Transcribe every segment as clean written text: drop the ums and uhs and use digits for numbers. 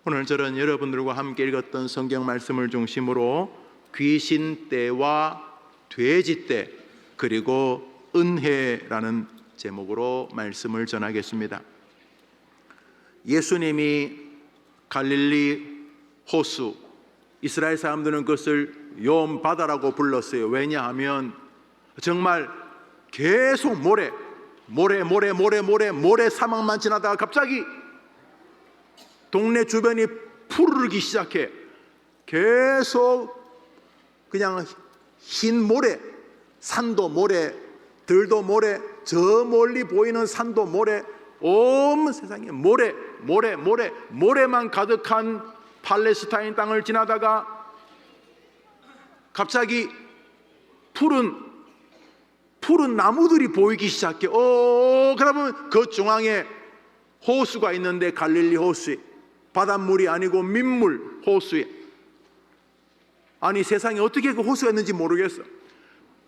오늘 저는 여러분들과 함께 읽었던 성경 말씀을 중심으로 귀신 떼와 돼지 떼 그리고 은혜라는 제목으로 말씀을 전하겠습니다. 예수님이 갈릴리 호수, 이스라엘 사람들은 그것을 요한바다라고 불렀어요. 왜냐하면 정말 계속 모래 사막만 지나다가 갑자기 동네 주변이 푸르르기 시작해. 계속 그냥 흰 모래, 산도 모래, 들도 모래, 저 멀리 보이는 산도 모래, 온 세상에 모래만 가득한 팔레스타인 땅을 지나다가 갑자기 푸른 나무들이 보이기 시작해. 그러면 그 중앙에 호수가 있는데, 갈릴리 호수에, 바닷물이 아니고 민물 호수에, 아니 세상에 어떻게 그 호수가 있는지 모르겠어.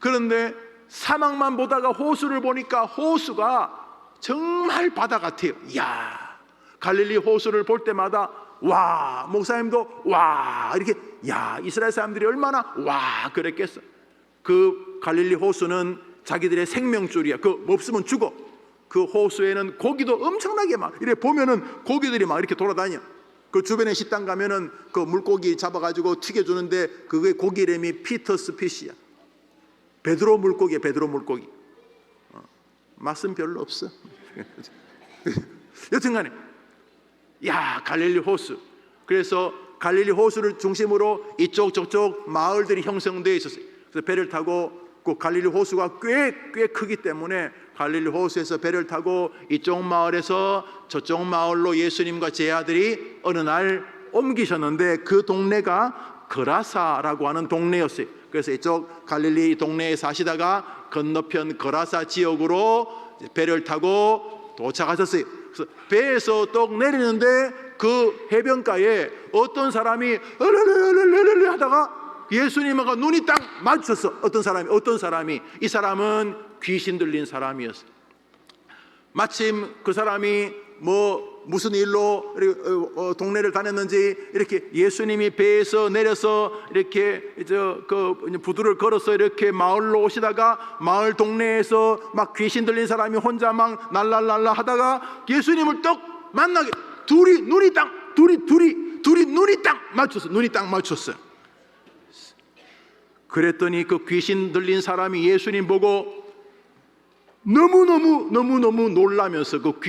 그런데 사막만 보다가 호수를 보니까 호수가 정말 바다 같아요. 이야, 갈릴리 호수를 볼 때마다 와, 목사님도 와, 이렇게, 야, 이스라엘 사람들이 얼마나 와 그랬겠어. 그 갈릴리 호수는 자기들의 생명줄이야. 그 없으면 죽어. 그 호수에는 고기도 엄청나게 막 이렇게 보면은 고기들이 막 이렇게 돌아다녀. 그 주변에 식당 가면은 그 물고기 잡아가지고 튀겨주는데 그게 고기 이름이 피터스 피시야. 베드로 물고기야, 베드로 물고기. 맛은 별로 없어. 여튼간에, 야, 갈릴리 호수. 그래서 갈릴리 호수를 중심으로 이쪽 저쪽 마을들이 형성되어 있었어요. 그래서 배를 타고, 그 갈릴리 호수가 꽤 크기 때문에 갈릴리 호수에서 배를 타고 이쪽 마을에서 저쪽 마을로 예수님과 제 아들이 어느 날 옮기셨는데, 그 동네가 거라사라고 하는 동네였어요. 그래서 이쪽 갈릴리 동네에 사시다가 건너편 거라사 지역으로 배를 타고 도착하셨어요. 그래서 배에서 떡 내리는데 그 해변가에 어떤 사람이 얼얼얼얼얼 하다가 예수님하고 눈이 딱 마주쳤어. 어떤 사람이 이 사람은 귀신 들린 사람이었어요. 마침 그 사람이 무슨 일로 동네를 다녔는지 이렇게 예수님이 배에서 내려서 이렇게 부두를 걸어서 이렇게 마을로 오시다가 마을 동네에서 막 귀신 들린 사람이 혼자 막 날랄랄라 하다가 예수님을 떡 만나게 둘이 눈이 딱 맞췄어요. 그랬더니 그 귀신 들린 사람이 예수님 보고 너무 놀라면서 그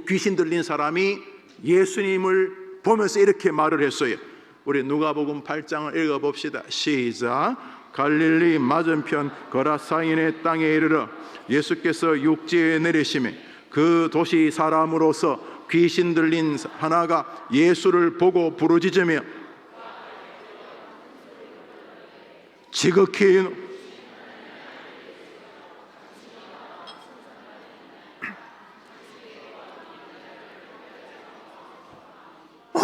귀신 들린 사람이 예수님을 보면서 이렇게 말을 했어요. 우리 누가복음 8장을 읽어봅시다. 시작. 갈릴리 맞은편 거라사인의 땅에 이르러 예수께서 육지에 내리시매 그 도시 사람으로서 귀신 들린 하나가 예수를 보고 부르짖으며 지극히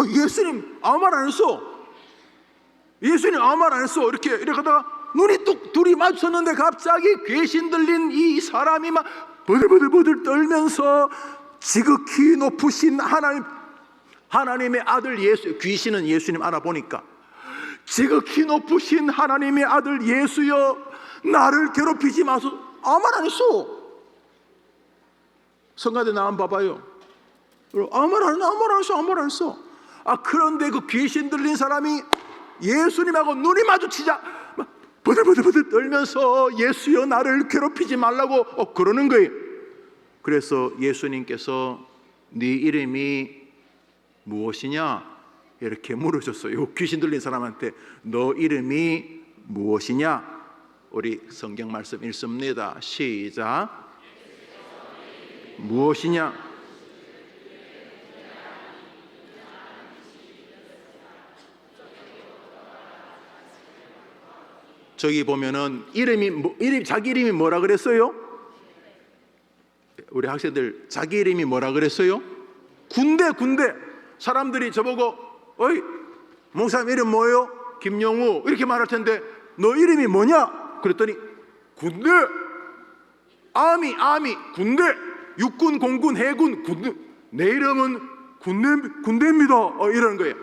예수님 아무 말 안 했어. 이렇게 하다가 눈이 뚝 둘이 마주쳤는데 갑자기 귀신 들린 이 사람이 막 버들버들 떨면서 지극히 높으신 하나님의 아들 예수, 귀신은 예수님 알아보니까 지극히 높으신 하나님의 아들 예수여 나를 괴롭히지 마소. 아무 말 안 했어. 성가대 나만 봐봐요. 아무 말 안 했어. 그런데 그 귀신 들린 사람이 예수님하고 눈이 마주치자 버들버들 떨면서 예수여 나를 괴롭히지 말라고 그러는 거예요. 그래서 예수님께서 네 이름이 무엇이냐 이렇게 물으셨어요. 귀신 들린 사람한테 너 이름이 무엇이냐. 우리 성경 말씀 읽습니다. 시작. 무엇이냐. 저기 보면은 자기 이름이 뭐라 그랬어요? 우리 학생들 자기 이름이 뭐라 그랬어요? 군대. 사람들이 저보고 어이 목사님 이름 뭐예요? 김영우 이렇게 말할 텐데 너 이름이 뭐냐? 그랬더니 군대. 아미 군대. 육군 공군 해군 군대. 내 이름은 군대입니다. 이러는 거예요.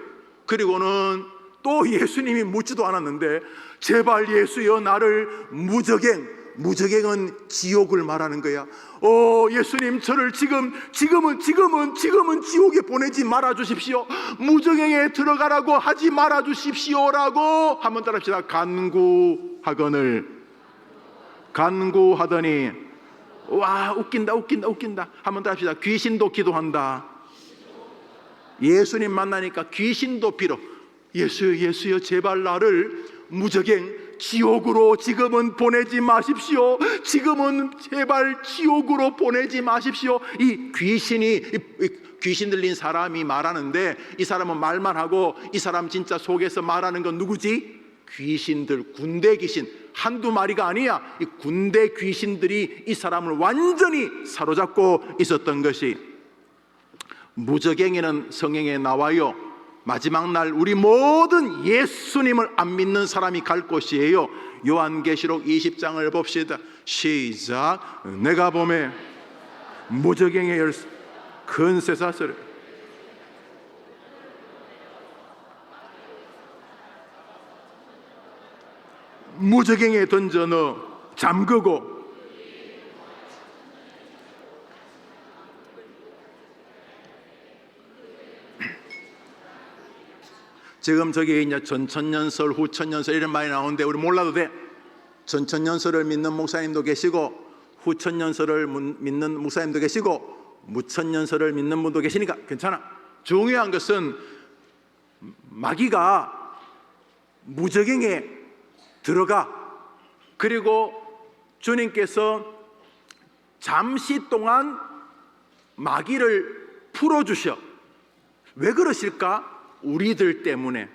그리고는 또 예수님이 묻지도 않았는데 제발 예수여 나를 무적행은 지옥을 말하는 거야. 예수님 저를 지금은 지옥에 보내지 말아 주십시오. 무적행에 들어가라고 하지 말아 주십시오라고 한번 따라합시다. 간구하더니 와 웃긴다. 한번 따라합시다. 귀신도 기도한다. 예수님 만나니까 귀신도 빌어. 예수여 제발 나를 무적행 지옥으로 지금은 보내지 마십시오. 지금은 제발 지옥으로 보내지 마십시오. 이 귀신 들린 사람이 말하는데 이 사람은 말만 하고 이 사람 진짜 속에서 말하는 건 누구지? 귀신들, 군대 귀신 한두 마리가 아니야. 이 군대 귀신들이 이 사람을 완전히 사로잡고 있었던 것이, 무적행에는 성경에 나와요. 마지막 날 우리 모든 예수님을 안 믿는 사람이 갈 곳이에요. 요한계시록 20장을 봅시다. 시작. 내가 보매 무적행의 열쇠 큰 쇠사슬을 무적행에 던져 넣어 잠그고 지금 저기 이제 전천년설, 후천년설 이런 말이 나오는데 우리 몰라도 돼. 전천년설을 믿는 목사님도 계시고 후천년설을 믿는 목사님도 계시고 무천년설을 믿는 분도 계시니까 괜찮아. 중요한 것은 마귀가 무적행에 들어가. 그리고 주님께서 잠시 동안 마귀를 풀어주셔. 왜 그러실까? 우리들 때문에,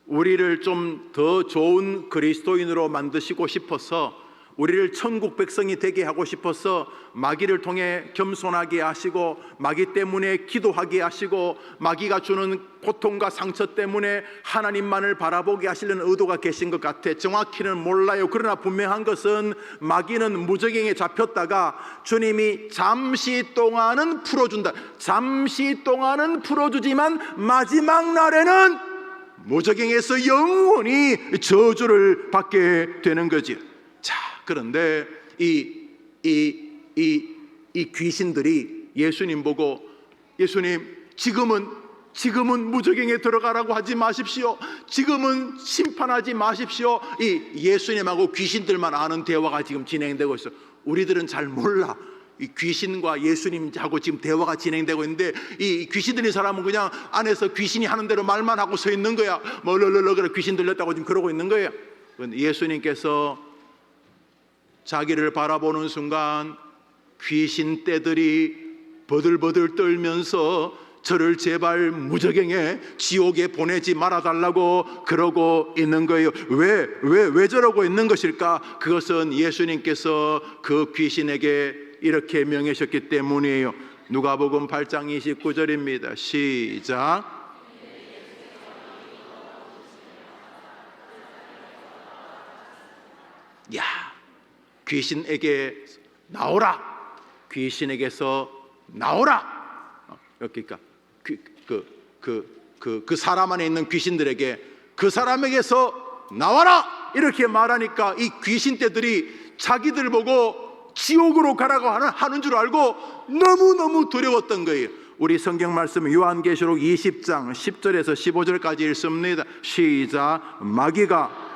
우리를 좀 더 좋은 그리스도인으로 만드시고 싶어서, 우리를 천국 백성이 되게 하고 싶어서 마귀를 통해 겸손하게 하시고, 마귀 때문에 기도하게 하시고, 마귀가 주는 고통과 상처 때문에 하나님만을 바라보게 하시려는 의도가 계신 것 같아. 정확히는 몰라요. 그러나 분명한 것은 마귀는 무적행에 잡혔다가 주님이 잠시 동안은 풀어준다. 잠시 동안은 풀어주지만 마지막 날에는 무적행에서 영원히 저주를 받게 되는 거지. 자, 그런데 이 귀신들이 예수님 보고, 예수님 지금은 무적행에 들어가라고 하지 마십시오. 지금은 심판하지 마십시오. 이 예수님하고 귀신들만 아는 대화가 지금 진행되고 있어. 우리들은 잘 몰라. 이 귀신과 예수님하고 지금 대화가 진행되고 있는데, 이 귀신 들린 사람은 그냥 안에서 귀신이 하는 대로 말만 하고 서 있는 거야. 뭐 그래 귀신 들렸다고 지금 그러고 있는 거예요. 예수님께서 자기를 바라보는 순간 귀신 떼들이 버들버들 떨면서 저를 제발 무적행에 지옥에 보내지 말아달라고 그러고 있는 거예요. 왜 저러고 있는 것일까? 그것은 예수님께서 그 귀신에게 이렇게 명하셨기 때문이에요. 누가복음 8장 29절입니다. 시작. 야, 귀신에게 나오라. 귀신에게서 나오라. 그러니까 그 사람 안에 있는 귀신들에게 그 사람에게서 나와라 이렇게 말하니까 이 귀신떼들이 자기들 보고 지옥으로 가라고 하는 줄 알고 너무너무 두려웠던 거예요. 우리 성경 말씀 요한계시록 20장 10절에서 15절까지 읽습니다. 시작. 마귀가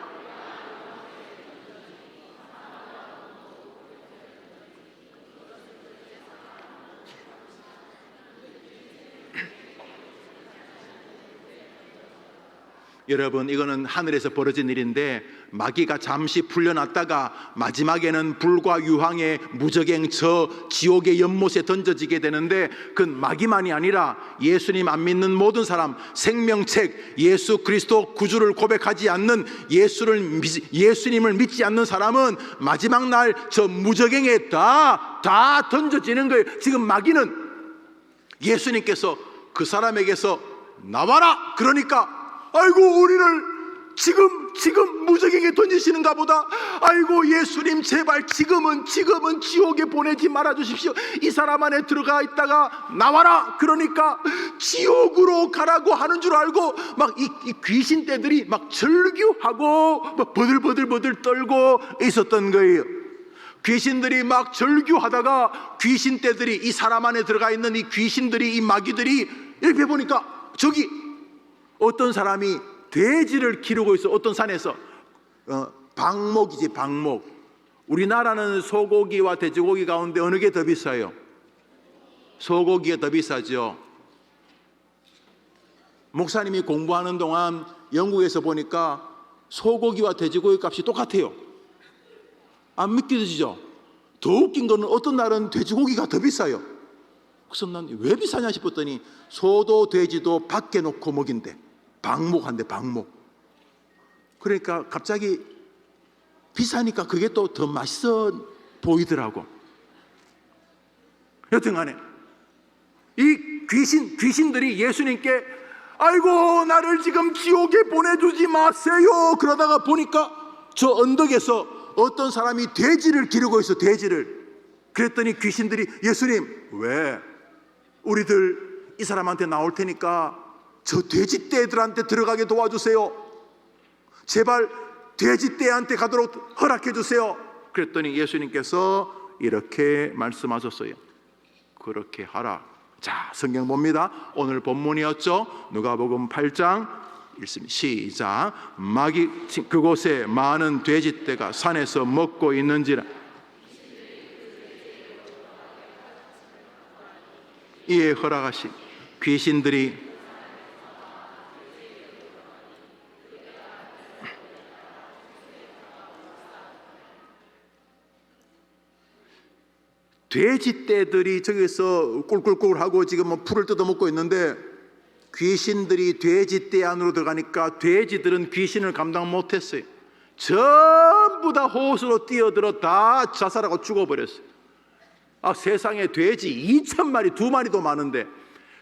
여러분, 이거는 하늘에서 벌어진 일인데 마귀가 잠시 풀려났다가 마지막에는 불과 유황의 무적행 저 지옥의 연못에 던져지게 되는데, 그건 마귀만이 아니라 예수님 안 믿는 모든 사람, 생명책 예수 그리스도 구주를 고백하지 않는, 예수님을 믿지 않는 사람은 마지막 날 저 무적행에 다 던져지는 거예요. 지금 마귀는 예수님께서 그 사람에게서 나와라 그러니까, 아이고 우리를 지금 지금 무적에게 던지시는가 보다. 아이고 예수님 제발 지금은 지옥에 보내지 말아 주십시오. 이 사람 안에 들어가 있다가 나와라 그러니까 지옥으로 가라고 하는 줄 알고 막 이 귀신떼들이 막 절규하고 막 버들버들 떨고 있었던 거예요. 귀신들이 막 절규하다가 귀신떼들이 이 사람 안에 들어가 있는 이 귀신들이 이 마귀들이 이렇게 보니까 저기 어떤 사람이 돼지를 기르고 있어. 어떤 산에서 방목이지 방목. 우리나라는 소고기와 돼지고기 가운데 어느 게 더 비싸요? 소고기가 더 비싸죠. 목사님이 공부하는 동안 영국에서 보니까 소고기와 돼지고기 값이 똑같아요. 안 믿겨지죠? 더 웃긴 거는 어떤 날은 돼지고기가 더 비싸요. 그래서 난 왜 비싸냐 싶었더니 소도 돼지도 밖에 놓고 먹인대. 방목한대 방목. 그러니까 갑자기 비싸니까 그게 또 더 맛있어 보이더라고. 여튼간에 이 귀신들이 예수님께 아이고 나를 지금 지옥에 보내주지 마세요 그러다가 보니까 저 언덕에서 어떤 사람이 돼지를 기르고 있어. 돼지를. 그랬더니 귀신들이 예수님 왜 우리들 이 사람한테 나올 테니까 저 돼지떼들한테 들어가게 도와주세요. 제발 돼지떼한테 가도록 허락해 주세요. 그랬더니 예수님께서 이렇게 말씀하셨어요. 그렇게 하라. 자, 성경 봅니다. 오늘 본문이었죠. 누가복음 8장 1씀 시작. 마귀 그곳에 많은 돼지떼가 산에서 먹고 있는지라 이에 허락하신 귀신들이 돼지떼들이 저기서 꿀꿀꿀 하고 지금 뭐 풀을 뜯어먹고 있는데 귀신들이 돼지떼 안으로 들어가니까 돼지들은 귀신을 감당 못했어요. 전부 다 호수로 뛰어들어 다 자살하고 죽어버렸어요. 세상에 돼지 2,000마리, 2마리도 많은데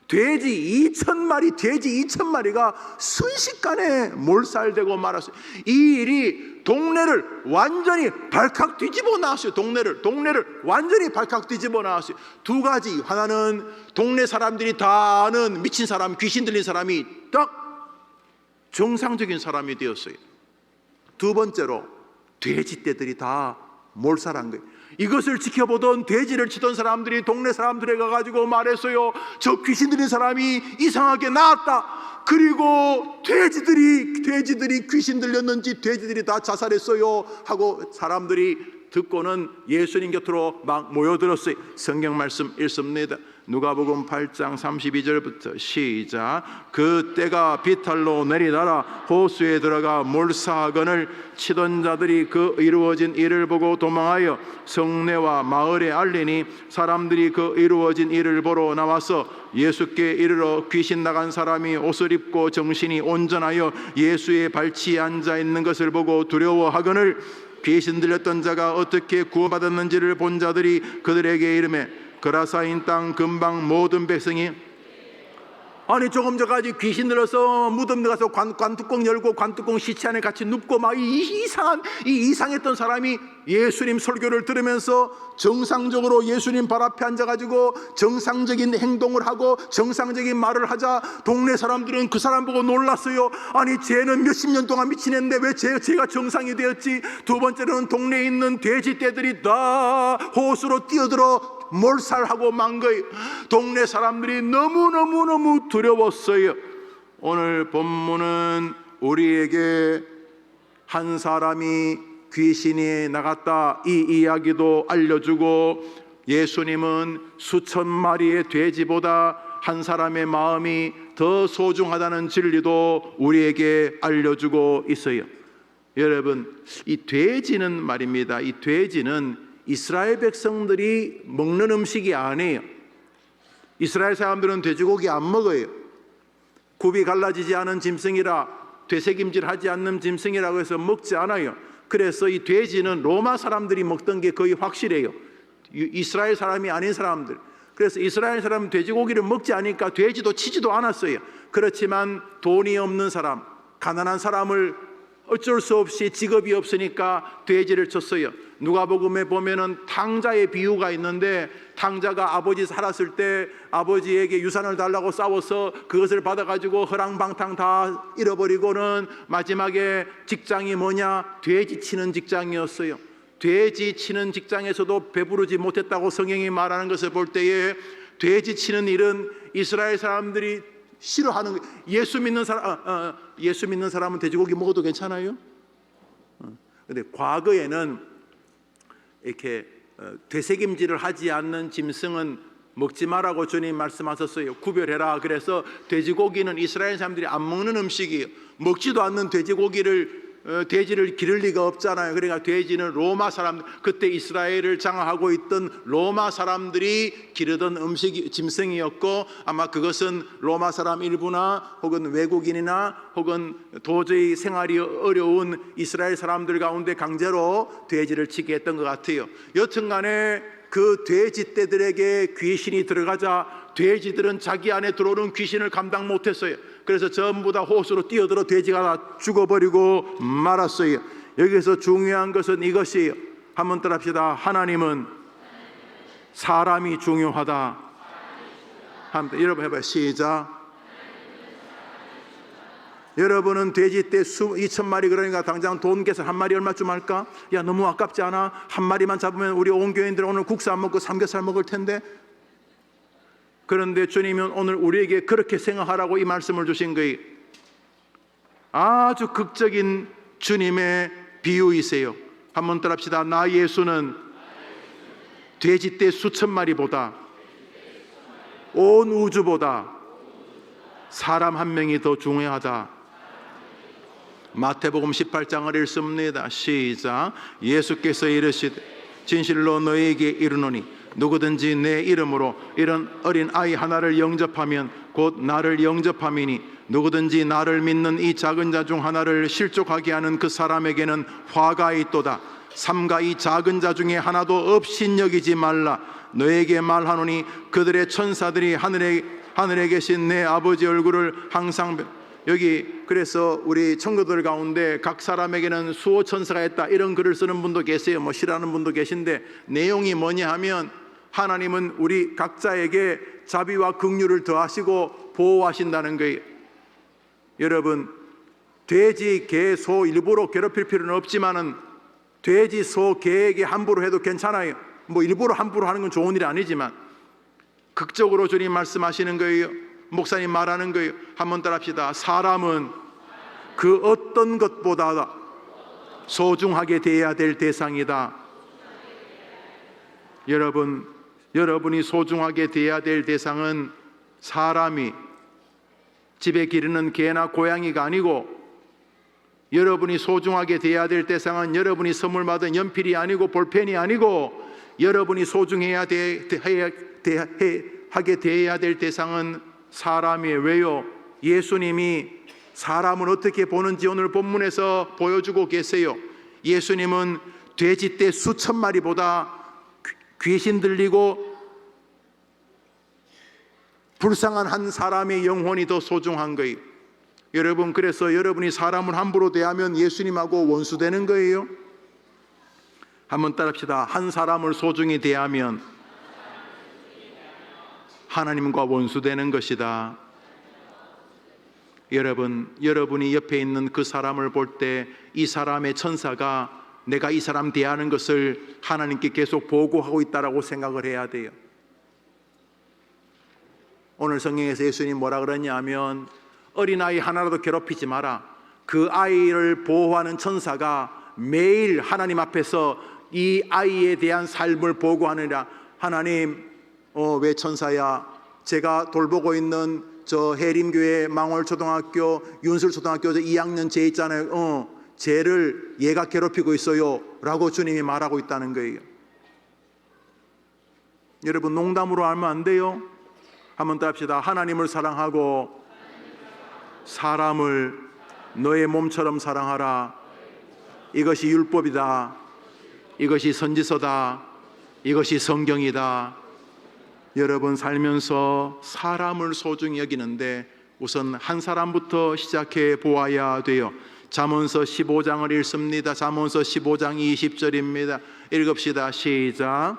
돼지 2,000마리, 돼지 2,000마리가 순식간에 몰살되고 말았어요. 이 일이 동네를 완전히 발칵 뒤집어 놨어요. 동네를 완전히 발칵 뒤집어 놨어요. 두 가지. 하나는 동네 사람들이 다 아는 미친 사람, 귀신 들린 사람이 딱 정상적인 사람이 되었어요. 두 번째로 돼지떼들이 다 몰살한 거예요. 이것을 지켜보던 돼지를 치던 사람들이 동네 사람들에 가가지고 말했어요. 저 귀신 들린 사람이 이상하게 나왔다. 그리고 돼지들이 귀신 들렸는지 돼지들이 다 자살했어요 하고 사람들이 듣고는 예수님 곁으로 막 모여들었어요. 성경 말씀 읽습니다. 누가복음 8장 32절부터 시작. 그 때가 비탈로 내리다라 호수에 들어가 몰사하거늘 치던 자들이 그 이루어진 일을 보고 도망하여 성내와 마을에 알리니 사람들이 그 이루어진 일을 보러 나와서 예수께 이르러 귀신 나간 사람이 옷을 입고 정신이 온전하여 예수의 발치에 앉아 있는 것을 보고 두려워하거늘 귀신 들렸던 자가 어떻게 구원받았는지를 본 자들이 그들에게 이르매 그라사인 땅 근방 모든 백성이 아니 조금 전까지 귀신 들어서 무덤 들어가서 관뚜껑 열고 관뚜껑 시체 안에 같이 눕고 막 이상했던 사람이 예수님 설교를 들으면서 정상적으로 예수님 발 앞에 앉아가지고 정상적인 행동을 하고 정상적인 말을 하자 동네 사람들은 그 사람 보고 놀랐어요. 아니 쟤는 몇십 년 동안 미친 애인데 왜 제가 정상이 되었지. 두 번째로는 동네에 있는 돼지떼들이 다 호수로 뛰어들어 몰살하고 만 거예요. 동네 사람들이 너무너무 두려웠어요. 오늘 본문은 우리에게 한 사람이 귀신이 나갔다 이 이야기도 알려주고 예수님은 수천 마리의 돼지보다 한 사람의 마음이 더 소중하다는 진리도 우리에게 알려주고 있어요. 여러분, 이 돼지는 말입니다. 이 돼지는 이스라엘 백성들이 먹는 음식이 아니에요. 이스라엘 사람들은 돼지고기 안 먹어요. 굽이 갈라지지 않은 짐승이라 되새김질하지 않는 짐승이라고 해서 먹지 않아요. 그래서 이 돼지는 로마 사람들이 먹던 게 거의 확실해요. 이스라엘 사람이 아닌 사람들. 그래서 이스라엘 사람은 돼지고기를 먹지 않으니까 돼지도 치지도 않았어요. 그렇지만 돈이 없는 사람, 가난한 사람을 어쩔 수 없이 직업이 없으니까 돼지를 쳤어요. 누가복음에 보면은 탕자의 비유가 있는데, 탕자가 아버지 살았을 때 아버지에게 유산을 달라고 싸워서 그것을 받아가지고 허랑방탕 다 잃어버리고는 마지막에 직장이 뭐냐? 돼지 치는 직장이었어요. 돼지 치는 직장에서도 배부르지 못했다고 성경이 말하는 것을 볼 때에, 돼지 치는 일은 이스라엘 사람들이 싫어하는 거예요. 예수 믿는 사람은 돼지고기 먹어도 괜찮아요? 근데 과거에는 이렇게 되새김질을 하지 않는 짐승은 먹지 말라고 주님 말씀하셨어요. 구별해라. 그래서 돼지고기는 이스라엘 사람들이 안 먹는 음식이에요. 먹지도 않는 돼지를 기를 리가 없잖아요. 그러니까 돼지는 로마 사람들, 그때 이스라엘을 장악하고 있던 로마 사람들이 기르던 짐승이었고, 아마 그것은 로마 사람 일부나 혹은 외국인이나 혹은 도저히 생활이 어려운 이스라엘 사람들 가운데 강제로 돼지를 치게 했던 것 같아요. 여튼간에 그 돼지떼들에게 귀신이 들어가자 돼지들은 자기 안에 들어오는 귀신을 감당 못했어요. 그래서 전부 다 호수로 뛰어들어 돼지가 다 죽어버리고 말았어요. 여기서 중요한 것은 이것이에요. 한번 따라합시다. 하나님은 사람이 중요하다. 여러분 해봐요. 시작. 여러분은 돼지떼 2,000마리, 그러니까 당장 돈 계산 한 마리 얼마쯤 할까? 야, 너무 아깝지 않아? 한 마리만 잡으면 우리 온 교인들 오늘 국수 안 먹고 삼겹살 먹을 텐데. 그런데 주님은 오늘 우리에게 그렇게 생각하라고 이 말씀을 주신 거예요. 아주 극적인 주님의 비유이세요. 한번 따라합시다. 나 예수는 돼지떼 수천 마리보다, 온 우주보다 사람 한 명이 더 중요하다. 마태복음 18장을 읽습니다. 시작. 예수께서 이르시되 진실로 너희에게 이르노니 누구든지 내 이름으로 이런 어린 아이 하나를 영접하면 곧 나를 영접함이니, 누구든지 나를 믿는 이 작은 자 중 하나를 실족하게 하는 그 사람에게는 화가 있도다. 삼가 이 작은 자 중에 하나도 업신여기지 말라. 너에게 말하노니 그들의 천사들이 하늘에 계신 내 아버지 얼굴을 항상 여기 그래서 우리 청교도들 가운데 각 사람에게는 수호 천사가 있다, 이런 글을 쓰는 분도 계세요. 뭐 싫어하는 분도 계신데, 내용이 뭐냐 하면 하나님은 우리 각자에게 자비와 긍휼을 더하시고 보호하신다는 거예요. 여러분, 돼지, 개, 소 일부러 괴롭힐 필요는 없지만은 돼지, 소, 개에게 함부로 해도 괜찮아요. 뭐 일부러 함부로 하는 건 좋은 일이 아니지만 극적으로 주님 말씀하시는 거예요. 목사님 말하는 거예요. 한번 따라합시다. 사람은 그 어떤 것보다 소중하게 대해야 될 대상이다. 여러분이 소중하게 대해야 될 대상은 사람이 집에 기르는 개나 고양이가 아니고, 여러분이 소중하게 대해야 될 대상은 여러분이 선물 받은 연필이 아니고 볼펜이 아니고, 여러분이 소중해야 하게 대해야 될 대상은 사람이에요. 왜요? 예수님이 사람을 어떻게 보는지 오늘 본문에서 보여주고 계세요. 예수님은 돼지떼 수천 마리보다 귀신 들리고 불쌍한 한 사람의 영혼이 더 소중한 거예요. 여러분, 그래서 여러분이 사람을 함부로 대하면 예수님하고 원수되는 거예요. 한번 따라합시다. 한 사람을 소중히 대하면 하나님과 원수되는 것이다. 여러분이 옆에 있는 그 사람을 볼 때 이 사람의 천사가 내가 이 사람 대하는 것을 하나님께 계속 보고하고 있다라고 생각을 해야 돼요. 오늘 성경에서 예수님 뭐라 그러냐 하면, 어린아이 하나라도 괴롭히지 마라. 그 아이를 보호하는 천사가 매일 하나님 앞에서 이 아이에 대한 삶을 보고하느라, 하나님 왜 천사야? 제가 돌보고 있는 저 해림교회 망월초등학교 윤술초등학교 2학년 쟤 있잖아요. 쟤를 얘가 괴롭히고 있어요 라고 주님이 말하고 있다는 거예요. 여러분, 농담으로 하면 안 돼요. 한번 더 합시다. 하나님을 사랑하고 사람을 너의 몸처럼 사랑하라. 이것이 율법이다. 이것이 선지서다. 이것이 성경이다. 여러분, 살면서 사람을 소중히 여기는데 우선 한 사람부터 시작해 보아야 돼요. 잠언서 15장을 읽습니다. 잠언서 15장 20절입니다. 읽읍시다. 시작.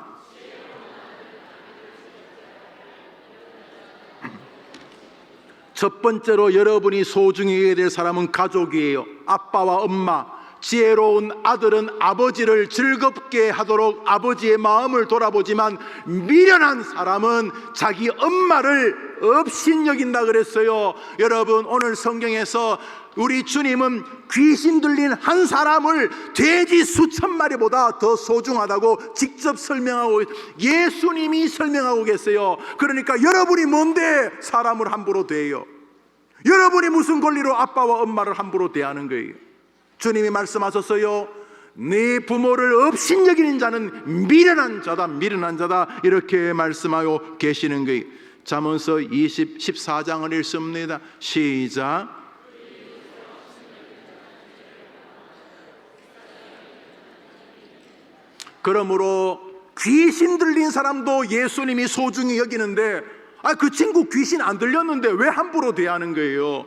첫 번째로 여러분이 소중히 여겨야 될 사람은 가족이에요. 아빠와 엄마. 지혜로운 아들은 아버지를 즐겁게 하도록 아버지의 마음을 돌아보지만 미련한 사람은 자기 엄마를 업신여긴다 그랬어요. 여러분, 오늘 성경에서 우리 주님은 귀신 들린 한 사람을 돼지 수천 마리보다 더 소중하다고 직접 설명하고, 예수님이 설명하고 계세요. 그러니까 여러분이 뭔데 사람을 함부로 대해요? 여러분이 무슨 권리로 아빠와 엄마를 함부로 대하는 거예요? 주님이 말씀하셨어요. 네 부모를 업신여기는 자는 미련한 자다, 미련한 자다, 이렇게 말씀하고 계시는 거예요. 잠언서 14장을 읽습니다. 시작. 그러므로 귀신 들린 사람도 예수님이 소중히 여기는데, 그 친구 귀신 안 들렸는데 왜 함부로 대하는 거예요?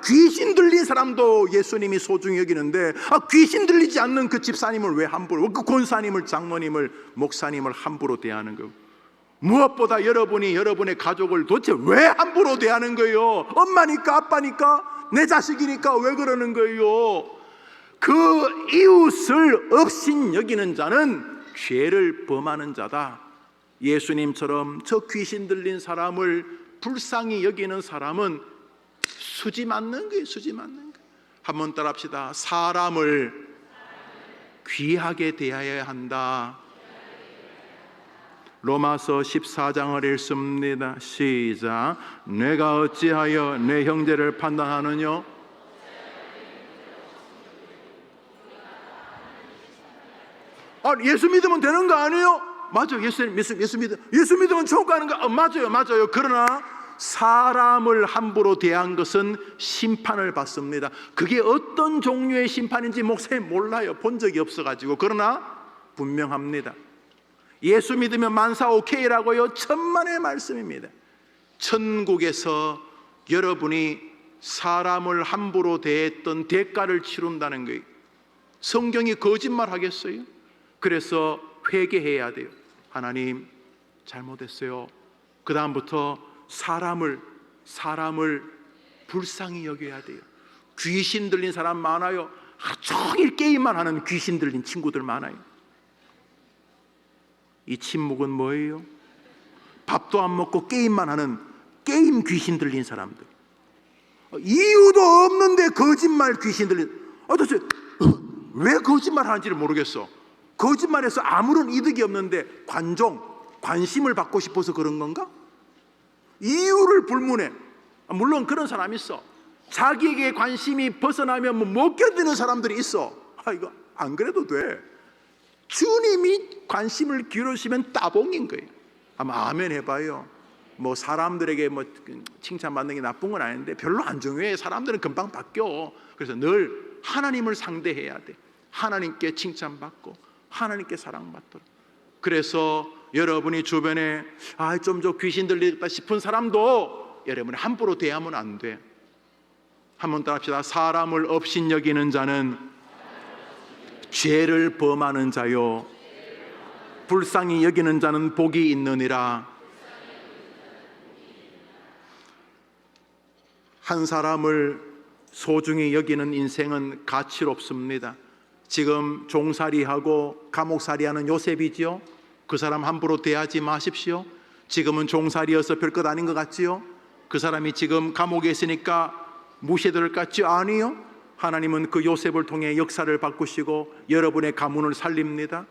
귀신 들린 사람도 예수님이 소중히 여기는데 귀신 들리지 않는 그 집사님을 왜 함부로, 그 권사님을, 장로님을, 목사님을 함부로 대하는 거예요? 무엇보다 여러분이 여러분의 가족을 도대체 왜 함부로 대하는 거예요? 엄마니까, 아빠니까, 내 자식이니까 왜 그러는 거예요? 그 이웃을 업신 여기는 자는 죄를 범하는 자다. 예수님처럼 저 귀신 들린 사람을 불쌍히 여기는 사람은 수지 맞는 거예요. 수지 맞는 거예요. 한번 따라합시다. 사람을 귀하게 대해야 한다. 로마서 14장을 읽습니다. 시작. 내가 어찌하여 내 형제를 판단하느냐? 예수 믿으면 되는 거 아니에요? 맞아요. 예수 믿으면 천국 가는 거 맞아요. 그러나 사람을 함부로 대한 것은 심판을 받습니다. 그게 어떤 종류의 심판인지 목사님 몰라요. 본 적이 없어가지고. 그러나 분명합니다. 예수 믿으면 만사 오케이라고요? 천만의 말씀입니다. 천국에서 여러분이 사람을 함부로 대했던 대가를 치른다는 거예요. 성경이 거짓말 하겠어요? 그래서 회개해야 돼요. 하나님, 잘못했어요. 그 다음부터 사람을 불쌍히 여겨야 돼요. 귀신 들린 사람 많아요. 하루 종일 게임만 하는 귀신 들린 친구들 많아요. 이 침묵은 뭐예요? 밥도 안 먹고 게임만 하는 게임 귀신 들린 사람들. 이유도 없는데 거짓말 귀신 들린, 도대체 왜 거짓말 하는지를 모르겠어. 거짓말해서 아무런 이득이 없는데 관심을 받고 싶어서 그런 건가? 이유를 불문해. 물론 그런 사람이 있어. 자기에게 관심이 벗어나면 못 견디는 사람들이 있어. 이거 안 그래도 돼. 주님이 관심을 기울이시면 따봉인 거예요. 아마 아멘 해봐요. 사람들에게 칭찬받는 게 나쁜 건 아닌데 별로 안 중요해. 사람들은 금방 바뀌어. 그래서 늘 하나님을 상대해야 돼. 하나님께 칭찬받고 하나님께 사랑받도록. 그래서 여러분이 주변에 좀 저 귀신 들리겠다 싶은 사람도 여러분이 함부로 대하면 안 돼. 한번 따라합시다. 사람을 업신여기는 자는 죄를 범하는 자요, 불쌍히 여기는 자는 복이 있느니라. 한 사람을 소중히 여기는 인생은 가치롭습니다. 지금 종살이하고 감옥살이하는 요셉이지요. 그 사람 함부로 대하지 마십시오. 지금은 종살이여서 별것 아닌 것 같지요. 그 사람이 지금 감옥에 있으니까 무시될 것 같지요? 아니요. 하나님은 그 요셉을 통해 역사를 바꾸시고 여러분의 가문을 살립니다.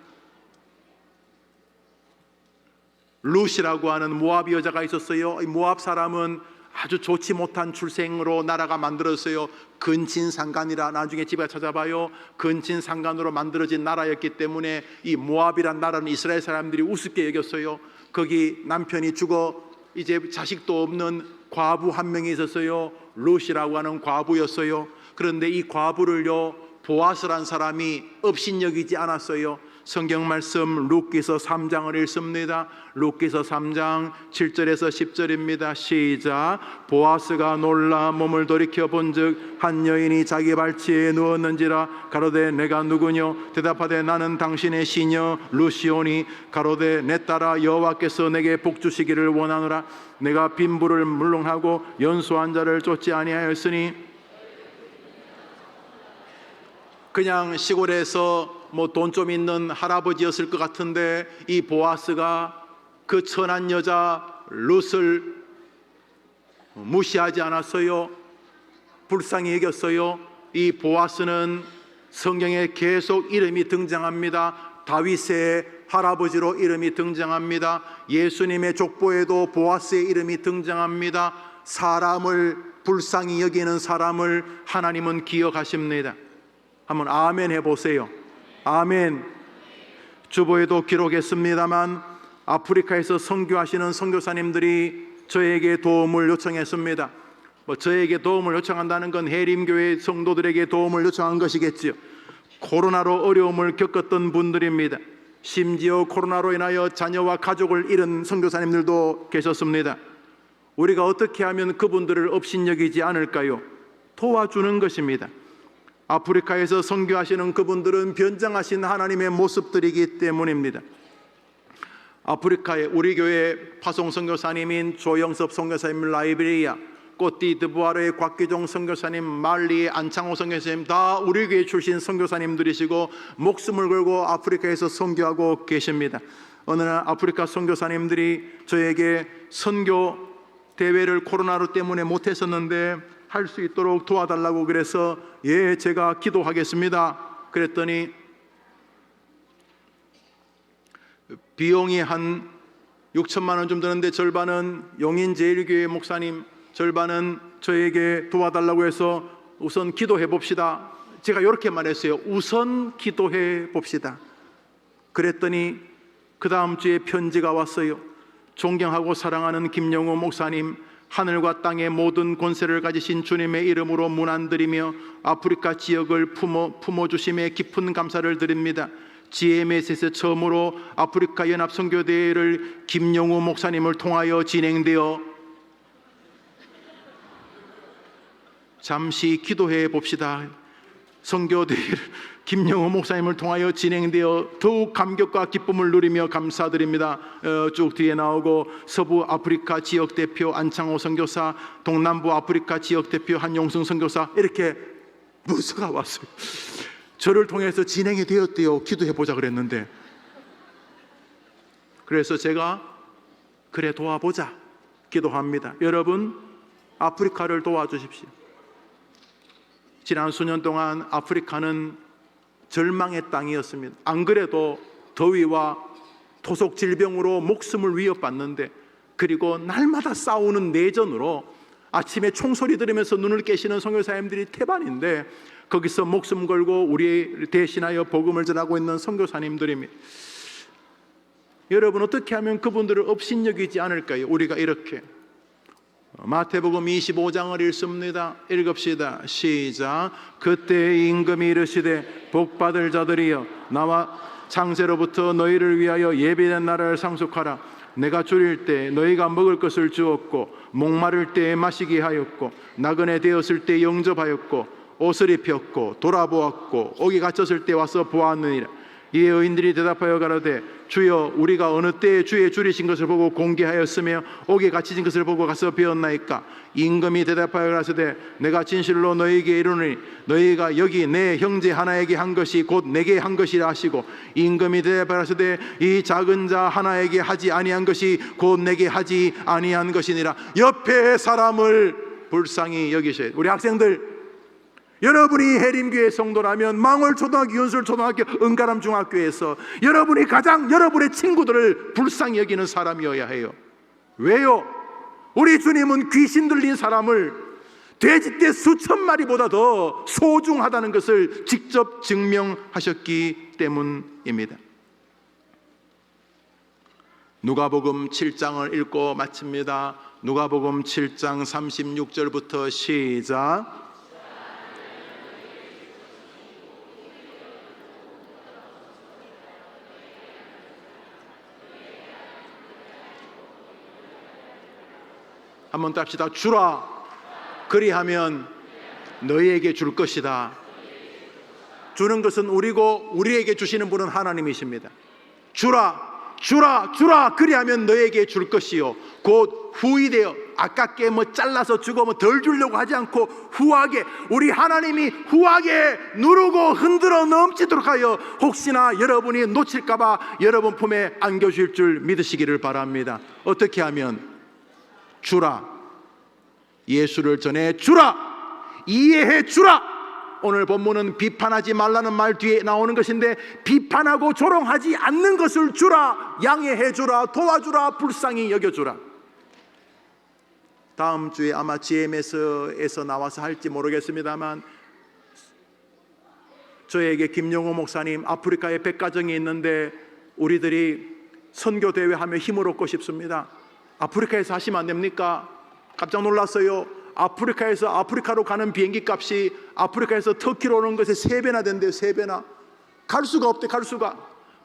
룻이라고 하는 모압 여자가 있었어요. 이 모압 사람은 아주 좋지 못한 출생으로 나라가 만들어졌어요. 근친상간이라 나중에 집에 찾아봐요. 근친상간으로 만들어진 나라였기 때문에 이 모압이란 나라는 이스라엘 사람들이 우습게 여겼어요. 거기 남편이 죽어 이제 자식도 없는 과부 한 명이 있었어요. 룻이라고 하는 과부였어요. 그런데 이 과부를요, 보아스란 사람이 업신여기지 않았어요. 성경 말씀 룻기서 3장을 읽습니다. 룻기서 3장 7절에서 10절입니다. 시작. 보아스가 놀라 몸을 돌이켜 본즉 한 여인이 자기 발치에 누웠는지라. 가로되 내가 누구뇨? 대답하되 나는 당신의 시녀 루시오니. 가로되 내 딸아 여호와께서 내게 복 주시기를 원하노라. 내가 빈부를 물론하고 연소한 자를 쫓지 아니하였으니. 그냥 시골에서 돈 좀 있는 할아버지였을 것 같은데 이 보아스가 그 천한 여자 룻을 무시하지 않았어요. 불쌍히 여겼어요. 이 보아스는 성경에 계속 이름이 등장합니다. 다윗의 할아버지로 이름이 등장합니다. 예수님의 족보에도 보아스의 이름이 등장합니다. 사람을 불쌍히 여기는 사람을 하나님은 기억하십니다. 한번 아멘 해보세요. 아멘. 주보에도 기록했습니다만 아프리카에서 선교하시는 선교사님들이 저에게 도움을 요청했습니다. 저에게 도움을 요청한다는 건 해림교회 성도들에게 도움을 요청한 것이겠지요. 코로나로 어려움을 겪었던 분들입니다. 심지어 코로나로 인하여 자녀와 가족을 잃은 선교사님들도 계셨습니다. 우리가 어떻게 하면 그분들을 업신여기지 않을까요? 도와주는 것입니다. 아프리카에서 선교하시는 그분들은 변장하신 하나님의 모습들이기 때문입니다. 아프리카에 우리 교회 파송 선교사님인 조영섭 선교사님 라이베리아, 꼬띠드부아르의 곽기종 선교사님, 말리의 안창호 선교사님 다 우리 교회 출신 선교사님들이시고 목숨을 걸고 아프리카에서 선교하고 계십니다. 어느 날 아프리카 선교사님들이 저에게 선교 대회를 코로나로 때문에 못했었는데 할 수 있도록 도와달라고 그래서 예, 제가 기도하겠습니다. 그랬더니 비용이 한 6천만 원 좀 드는데 절반은 용인제일교회 목사님, 절반은 저에게 도와달라고 해서 우선 기도해 봅시다. 제가 이렇게 말했어요. 우선 기도해 봅시다. 그랬더니 그 다음 주에 편지가 왔어요. 존경하고 사랑하는 김영호 목사님, 하늘과 땅의 모든 권세를 가지신 주님의 이름으로 문안드리며 아프리카 지역을 품어주심에 깊은 감사를 드립니다. GMS에서 처음으로 아프리카 연합 선교대회를 김영우 목사님을 통하여 진행되어 잠시 기도해 봅시다. 선교대회를 김영호 목사님을 통하여 진행되어 더욱 감격과 기쁨을 누리며 감사드립니다. 쭉 뒤에 나오고 서부 아프리카 지역 대표 안창호 선교사, 동남부 아프리카 지역 대표 한용승 선교사, 이렇게 문서가 왔어요. 저를 통해서 진행이 되었대요. 기도해 보자 그랬는데, 그래서 제가 그래 도와보자 기도합니다. 여러분, 아프리카를 도와주십시오. 지난 수년 동안 아프리카는 절망의 땅이었습니다. 안 그래도 더위와 토속 질병으로 목숨을 위협받는데, 그리고 날마다 싸우는 내전으로 아침에 총소리 들으면서 눈을 깨시는 선교사님들이 태반인데, 거기서 목숨 걸고 우리 대신하여 복음을 전하고 있는 선교사님들입니다. 여러분, 어떻게 하면 그분들을 업신여기지 않을까요? 우리가 이렇게 마태복음 25장을 읽습니다. 읽읍시다. 시작. 그때 임금이 이르시되 복받을 자들이여 나와 창세로부터 너희를 위하여 예비된 나라를 상속하라. 내가 줄일 때 너희가 먹을 것을 주었고 목마를 때 마시게 하였고 나그네 되었을 때 영접하였고 옷을 입혔고 돌아보았고 옥에 갇혔을 때 와서 보았느니라. 이에 의인들이 대답하여 가로되 주여 우리가 어느 때에 주의 줄이신 것을 보고 공개하였으며 옥에 갇히신 것을 보고 가서 배웠나이까. 임금이 대답하여 가로되 내가 진실로 너희에게 이르노니 너희가 여기 내 형제 하나에게 한 것이 곧 내게 한 것이라 하시고, 임금이 대답하여 가로되 이 작은 자 하나에게 하지 아니한 것이 곧 내게 하지 아니한 것이니라. 옆에 사람을 불쌍히 여기셔야 돼요. 우리 학생들, 여러분이 해림교회 성도라면 망월초등학교, 윤술초등학교, 은가람중학교에서 여러분이 가장 여러분의 친구들을 불쌍히 여기는 사람이어야 해요. 왜요? 우리 주님은 귀신 들린 사람을 돼지떼 수천 마리보다 더 소중하다는 것을 직접 증명하셨기 때문입니다. 누가복음 7장을 읽고 마칩니다. 누가복음 7장 36절부터 시작. 한번 더 합시다. 주라. 그리하면 너희에게 줄 것이다. 주는 것은 우리고 우리에게 주시는 분은 하나님이십니다. 주라, 주라, 주라. 그리하면 너희에게 줄 것이요 곧 후히되어 아깝게 잘라서 주고 덜 주려고 하지 않고 후하게, 우리 하나님이 후하게 누르고 흔들어 넘치도록 하여 혹시나 여러분이 놓칠까봐 여러분 품에 안겨주실 줄 믿으시기를 바랍니다. 어떻게 하면? 주라. 예수를 전해 주라. 이해해 주라. 오늘 본문은 비판하지 말라는 말 뒤에 나오는 것인데, 비판하고 조롱하지 않는 것을 주라. 양해해 주라. 도와주라. 불쌍히 여겨주라. 다음 주에 아마 GMS에서 나와서 할지 모르겠습니다만, 저에게 김용호 목사님 아프리카에 100가정이 있는데 우리들이 선교대회 하며 힘을 얻고 싶습니다. 아프리카에서 하시면 안 됩니까? 깜짝 놀랐어요. 아프리카에서 아프리카로 가는 비행기 값이 아프리카에서 터키로 오는 것에 3배나 된대요. 3배나. 갈 수가 없대. 갈 수가.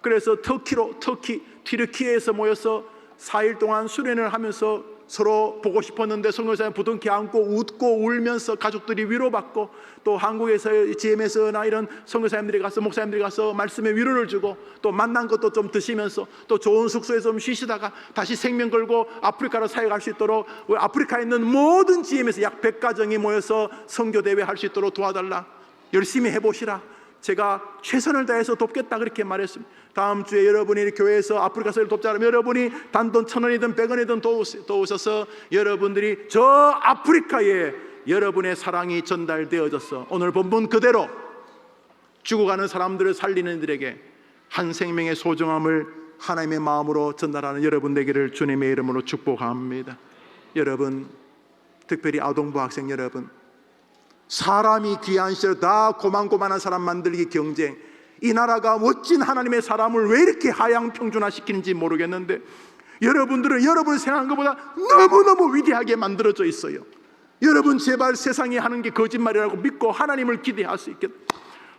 그래서 터키 튀르키예에서 모여서 4일 동안 수련을 하면서 서로 보고 싶었는데 선교사님 부둥켜 안고 웃고 울면서 가족들이 위로받고, 또 한국에서 GMS나 이런 선교사님들이 가서, 목사님들이 가서 말씀의 위로를 주고, 또 만난 것도 좀 드시면서 또 좋은 숙소에서 좀 쉬시다가 다시 생명 걸고 아프리카로 사역할 수 있도록 아프리카에 있는 모든 GMS 약 100가정이 모여서 선교대회 할 수 있도록 도와달라. 열심히 해보시라. 제가 최선을 다해서 돕겠다 그렇게 말했습니다. 다음 주에 여러분이 교회에서 아프리카 사역을 돕자 하면 여러분이 단돈 1,000원이든 100원이든 도우셔서 여러분들이 저 아프리카에 여러분의 사랑이 전달되어져서 오늘 본문 그대로 죽어가는 사람들을 살리는 이들에게 한 생명의 소중함을 하나님의 마음으로 전달하는 여러분 되기를 주님의 이름으로 축복합니다. 여러분, 특별히 아동부 학생 여러분, 사람이 귀한 시절 다 고만고만한 사람 만들기 경쟁, 이 나라가 멋진 하나님의 사람을 왜 이렇게 하향평준화시키는지 모르겠는데, 여러분들은 여러분이 생각한 것보다 너무너무 위대하게 만들어져 있어요. 여러분 제발 세상이 하는 게 거짓말이라고 믿고 하나님을 기대할 수 있겠다.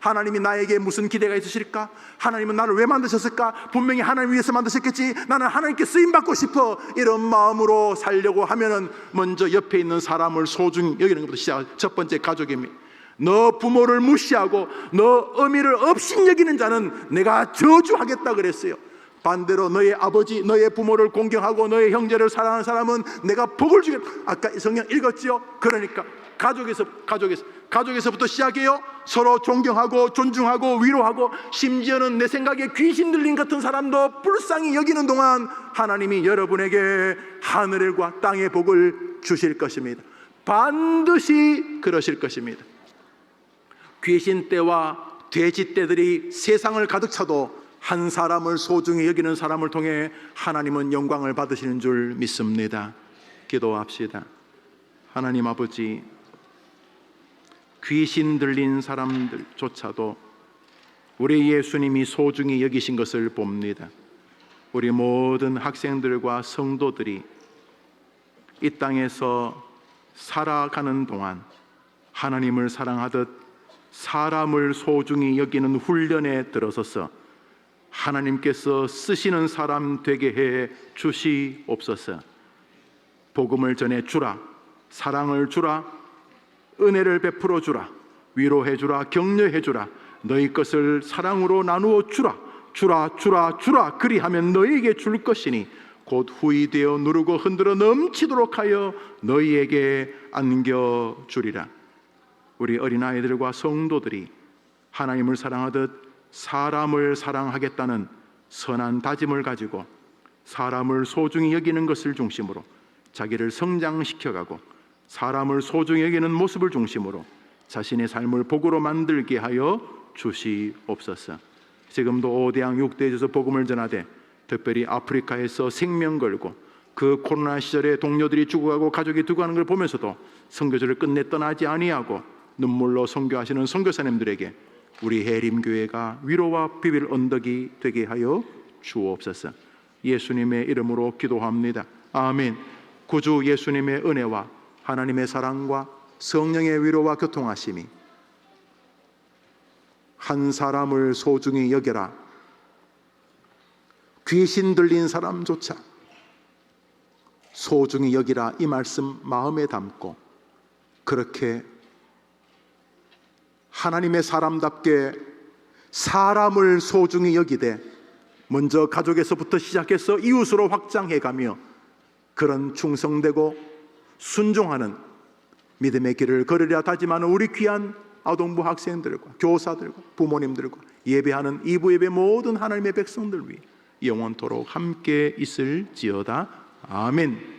하나님이 나에게 무슨 기대가 있으실까? 하나님은 나를 왜 만드셨을까? 분명히 하나님 위해서 만드셨겠지. 나는 하나님께 쓰임받고 싶어. 이런 마음으로 살려고 하면은 먼저 옆에 있는 사람을 소중히 여기는 것부터 시작. 첫 번째, 가족입니다. 너 부모를 무시하고 너 어미를 업신여기는 자는 내가 저주하겠다 그랬어요. 반대로 너의 아버지, 너의 부모를 공경하고 너의 형제를 사랑하는 사람은 내가 복을 주겠다. 아까 성경 읽었지요? 그러니까 가족에서부터 시작해요. 서로 존경하고 존중하고 위로하고, 심지어는 내 생각에 귀신 들린 같은 사람도 불쌍히 여기는 동안 하나님이 여러분에게 하늘과 땅의 복을 주실 것입니다. 반드시 그러실 것입니다. 귀신 떼와 돼지 떼들이 세상을 가득 차도 한 사람을 소중히 여기는 사람을 통해 하나님은 영광을 받으시는 줄 믿습니다. 기도합시다. 하나님 아버지, 귀신 들린 사람들조차도 우리 예수님이 소중히 여기신 것을 봅니다. 우리 모든 학생들과 성도들이 이 땅에서 살아가는 동안 하나님을 사랑하듯 사람을 소중히 여기는 훈련에 들어서서 하나님께서 쓰시는 사람 되게 해 주시옵소서. 복음을 전해 주라. 사랑을 주라. 은혜를 베풀어 주라. 위로해 주라. 격려해 주라. 너희 것을 사랑으로 나누어 주라. 주라. 그리하면 너희에게 줄 것이니 곧 후히되어 누르고 흔들어 넘치도록 하여 너희에게 안겨주리라. 우리 어린아이들과 성도들이 하나님을 사랑하듯 사람을 사랑하겠다는 선한 다짐을 가지고 사람을 소중히 여기는 것을 중심으로 자기를 성장시켜가고 사람을 소중히 여기는 모습을 중심으로 자신의 삶을 복으로 만들게 하여 주시옵소서. 지금도 5대양 6대에서 복음을 전하되 특별히 아프리카에서 생명 걸고 그 코로나 시절에 동료들이 죽어가고 가족이 죽어가는 걸 보면서도 선교지를 끝내 떠나지 아니하고 눈물로 선교하시는 선교사님들에게 우리 해림교회가 위로와 비빌 언덕이 되게 하여 주옵소서. 예수님의 이름으로 기도합니다. 아멘. 구주 예수님의 은혜와 하나님의 사랑과 성령의 위로와 교통하심이 한 사람을 소중히 여겨라. 귀신 들린 사람조차 소중히 여기라, 이 말씀 마음에 담고 그렇게 하나님의 사람답게 사람을 소중히 여기되 먼저 가족에서부터 시작해서 이웃으로 확장해가며 그런 충성되고 순종하는 믿음의 길을 걸으려 다짐하는 우리 귀한 아동부 학생들과 교사들과 부모님들과 예배하는 이부 예배 모든 하나님의 백성들 위해 영원토록 함께 있을지어다. 아멘.